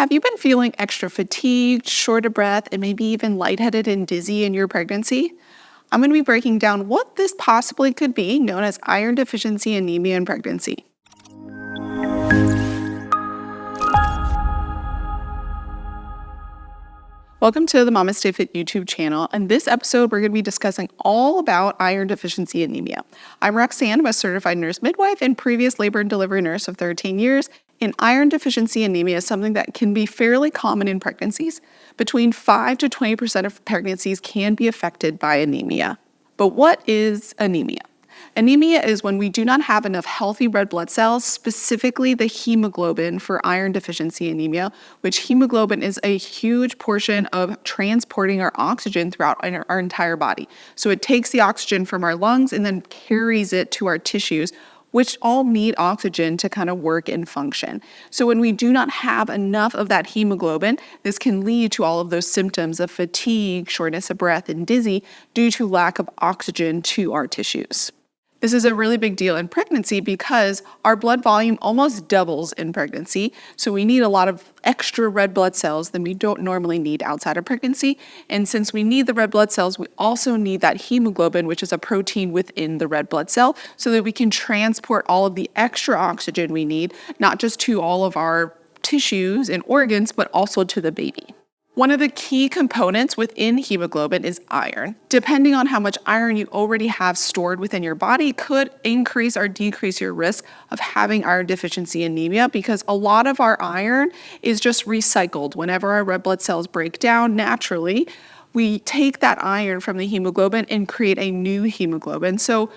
Have you been feeling extra fatigued, short of breath, and maybe even lightheaded and dizzy in your pregnancy? I'm going to be breaking down what this possibly could be, known as iron deficiency anemia in pregnancy. Welcome to the Mama Stay Fit YouTube channel. In this episode, we're going to be discussing all about iron deficiency anemia. I'm Roxanne, I'm a certified nurse midwife and previous labor and delivery nurse of 13 years. And iron deficiency anemia is something that can be fairly common in pregnancies. Between 5 to 20% of pregnancies can be affected by anemia. But what is anemia? Anemia is when we do not have enough healthy red blood cells, specifically the hemoglobin for iron deficiency anemia, which hemoglobin is a huge portion of transporting our oxygen throughout our entire body. So it takes the oxygen from our lungs and then carries it to our tissues, which all need oxygen to kind of work and function. So when we do not have enough of that hemoglobin, this can lead to all of those symptoms of fatigue, shortness of breath, and dizzy due to lack of oxygen to our tissues. This is a really big deal in pregnancy because our blood volume almost doubles in pregnancy. So we need a lot of extra red blood cells than we don't normally need outside of pregnancy. And since we need the red blood cells, we also need that hemoglobin, which is a protein within the red blood cell, so that we can transport all of the extra oxygen we need, not just to all of our tissues and organs, but also to the baby. One of the key components within hemoglobin is iron. Depending on how much iron you already have stored within your body could increase or decrease your risk of having iron deficiency anemia, because a lot of our iron is just recycled. Whenever our red blood cells break down naturally, we take that iron from the hemoglobin and create a new hemoglobin. So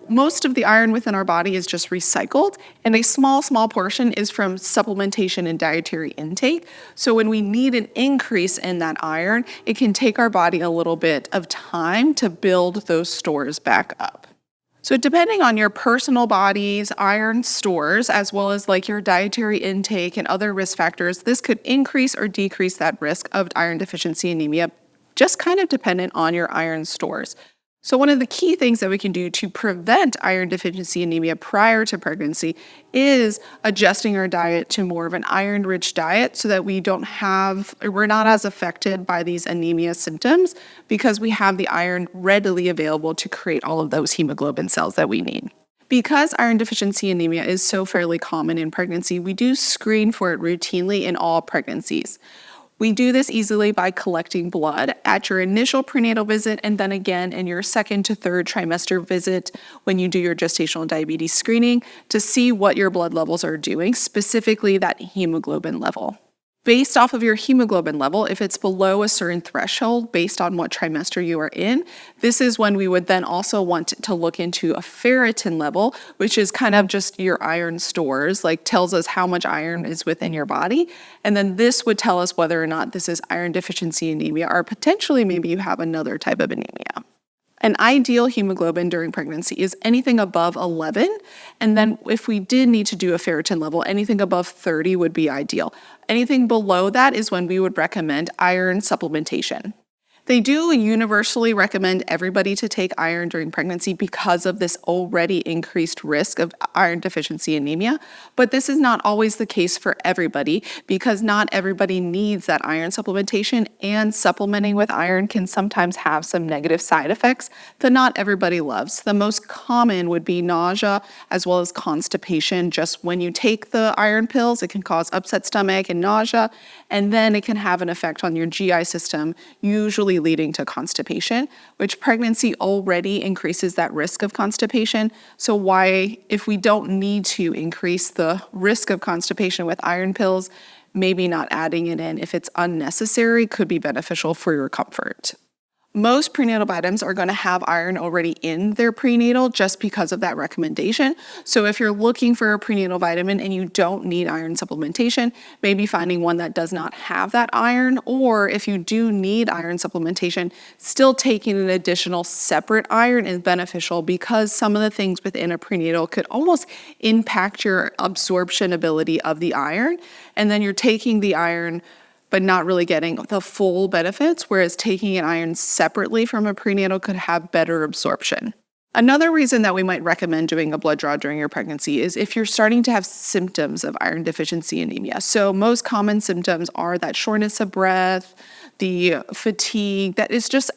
most of the iron within our body is just recycled, and a small portion is from supplementation and dietary intake. So when we need an increase in that iron, it can take our body a little bit of time to build those stores back up. So depending on your personal body's iron stores, as well as like your dietary intake and other risk factors, this could increase or decrease that risk of iron deficiency anemia, just kind of dependent on your iron stores. So one of the key things that we can do to prevent iron deficiency anemia prior to pregnancy is adjusting our diet to more of an iron-rich diet so that we're not as affected by these anemia symptoms, because we have the iron readily available to create all of those hemoglobin cells that we need. Because iron deficiency anemia is so fairly common in pregnancy, we do screen for it routinely in all pregnancies. We do this easily by collecting blood at your initial prenatal visit and then again in your second to third trimester visit when you do your gestational diabetes screening to see what your blood levels are doing, specifically that hemoglobin level. Based off of your hemoglobin level, if it's below a certain threshold based on what trimester you are in, this is when we would then also want to look into a ferritin level, which is kind of just your iron stores, like tells us how much iron is within your body. And then this would tell us whether or not this is iron deficiency anemia, or potentially maybe you have another type of anemia. An ideal hemoglobin during pregnancy is anything above 11, and then if we did need to do a ferritin level, anything above 30 would be ideal. Anything below that is when we would recommend iron supplementation. They do universally recommend everybody to take iron during pregnancy because of this already increased risk of iron deficiency anemia, but this is not always the case for everybody, because not everybody needs that iron supplementation, and supplementing with iron can sometimes have some negative side effects that not everybody loves. The most common would be nausea as well as constipation. Just when you take the iron pills, it can cause upset stomach and nausea, and then it can have an effect on your GI system, usually leading to constipation, which pregnancy already increases that risk of constipation. So why, if we don't need to increase the risk of constipation with iron pills, maybe not adding it in if it's unnecessary could be beneficial for your comfort. Most prenatal vitamins are going to have iron already in their prenatal just because of that recommendation. So if you're looking for a prenatal vitamin and you don't need iron supplementation, maybe finding one that does not have that iron, or if you do need iron supplementation, still taking an additional separate iron is beneficial, because some of the things within a prenatal could almost impact your absorption ability of the iron. And then you're taking the iron but not really getting the full benefits, whereas taking an iron separately from a prenatal could have better absorption. Another reason that we might recommend doing a blood draw during your pregnancy is if you're starting to have symptoms of iron deficiency anemia. So most common symptoms are that shortness of breath, the fatigue that is just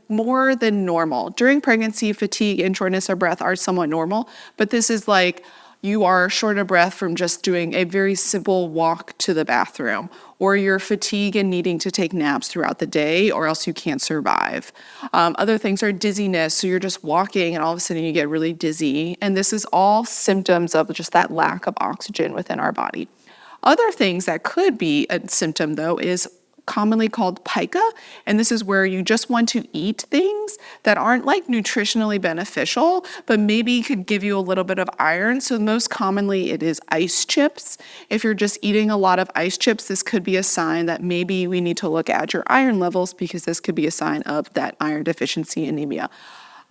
more than normal. During pregnancy, fatigue and shortness of breath are somewhat normal, but this is like you are short of breath from just doing a very simple walk to the bathroom, or you're fatigued and needing to take naps throughout the day, or else you can't survive. Other things are dizziness, so you're just walking and all of a sudden you get really dizzy, and this is all symptoms of just that lack of oxygen within our body. Other things that could be a symptom, though, is commonly called pica, and this is where you just want to eat things that aren't like nutritionally beneficial, but maybe could give you a little bit of iron. So most commonly it is ice chips. If you're just eating a lot of ice chips, this could be a sign that maybe we need to look at your iron levels, because this could be a sign of that iron deficiency anemia.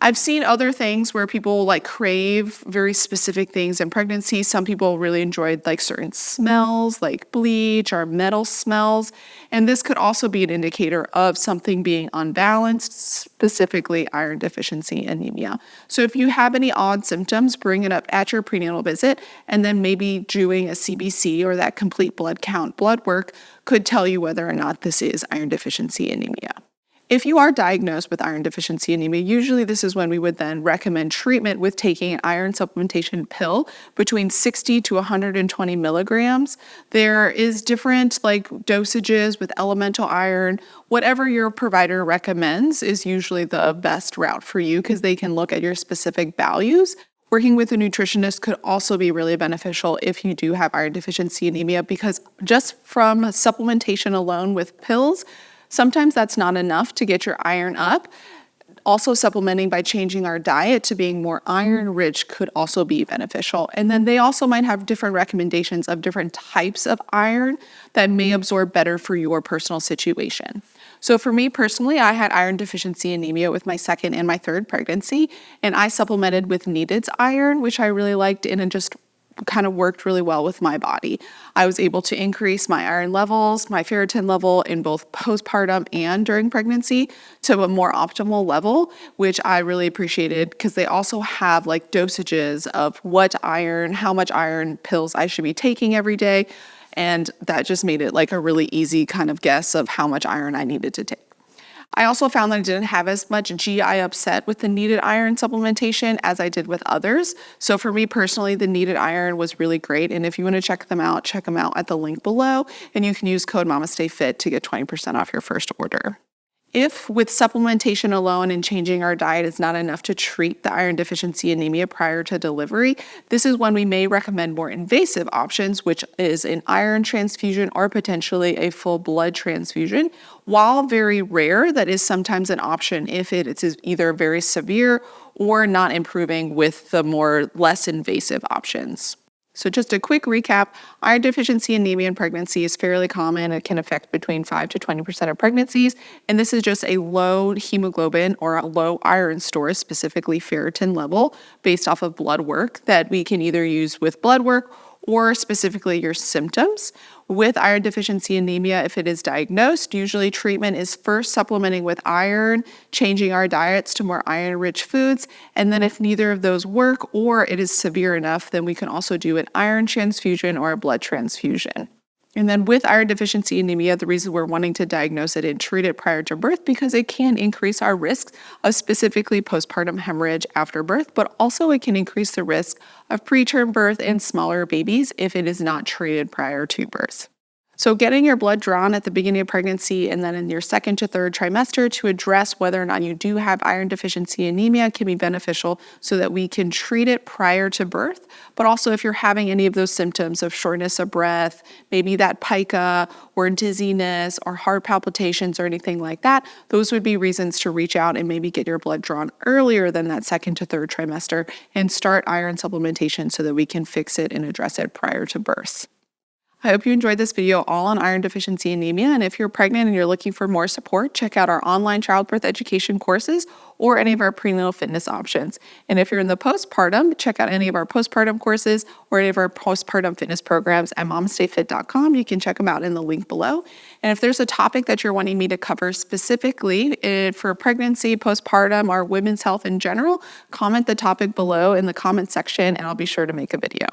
I've seen other things where people like crave very specific things in pregnancy. Some people really enjoyed like certain smells like bleach or metal smells. And this could also be an indicator of something being unbalanced, specifically iron deficiency anemia. So if you have any odd symptoms, bring it up at your prenatal visit, and then maybe doing a CBC or that complete blood count blood work could tell you whether or not this is iron deficiency anemia. If you are diagnosed with iron deficiency anemia, usually this is when we would then recommend treatment with taking an iron supplementation pill between 60 to 120 milligrams. There is different dosages with elemental iron. Whatever your provider recommends is usually the best route for you, because they can look at your specific values. Working with a nutritionist could also be really beneficial if you do have iron deficiency anemia, because just from supplementation alone with pills, sometimes that's not enough to get your iron up. Also, supplementing by changing our diet to being more iron-rich could also be beneficial. And then they also might have different recommendations of different types of iron that may absorb better for your personal situation. So for me personally, I had iron deficiency anemia with my second and my third pregnancy, and I supplemented with needed iron, which I really liked, and it just kind of worked really well with my body. I was able to increase my iron levels, my ferritin level in both postpartum and during pregnancy to a more optimal level, which I really appreciated, because they also have dosages of how much iron pills I should be taking every day. And that just made it a really easy kind of guess of how much iron I needed to take. I also found that I didn't have as much GI upset with the needed iron supplementation as I did with others. So for me personally, the needed iron was really great. And if you want to check them out at the link below, and you can use code MAMASTAYFIT to get 20% off your first order. If with supplementation alone and changing our diet is not enough to treat the iron deficiency anemia prior to delivery, this is when we may recommend more invasive options, which is an iron transfusion or potentially a full blood transfusion. While very rare, that is sometimes an option if it is either very severe or not improving with the less invasive options. So just a quick recap, iron deficiency anemia in pregnancy is fairly common. It can affect between 5 to 20% of pregnancies. And this is just a low hemoglobin or a low iron store, specifically ferritin level, based off of blood work that we can either use with blood work or specifically your symptoms. With iron deficiency anemia, if it is diagnosed, usually treatment is first supplementing with iron, changing our diets to more iron-rich foods, and then if neither of those work or it is severe enough, then we can also do an iron transfusion or a blood transfusion. And then with iron deficiency anemia, the reason we're wanting to diagnose it and treat it prior to birth, because it can increase our risk of specifically postpartum hemorrhage after birth, but also it can increase the risk of preterm birth and smaller babies if it is not treated prior to birth. So getting your blood drawn at the beginning of pregnancy and then in your second to third trimester to address whether or not you do have iron deficiency anemia can be beneficial so that we can treat it prior to birth. But also if you're having any of those symptoms of shortness of breath, maybe that pica or dizziness or heart palpitations or anything like that, those would be reasons to reach out and maybe get your blood drawn earlier than that second to third trimester and start iron supplementation so that we can fix it and address it prior to birth. I hope you enjoyed this video all on iron deficiency anemia. And if you're pregnant and you're looking for more support, check out our online childbirth education courses or any of our prenatal fitness options. And if you're in the postpartum, check out any of our postpartum courses or any of our postpartum fitness programs at momstayfit.com. You can check them out in the link below. And if there's a topic that you're wanting me to cover specifically for pregnancy, postpartum, or women's health in general, comment the topic below in the comment section and I'll be sure to make a video.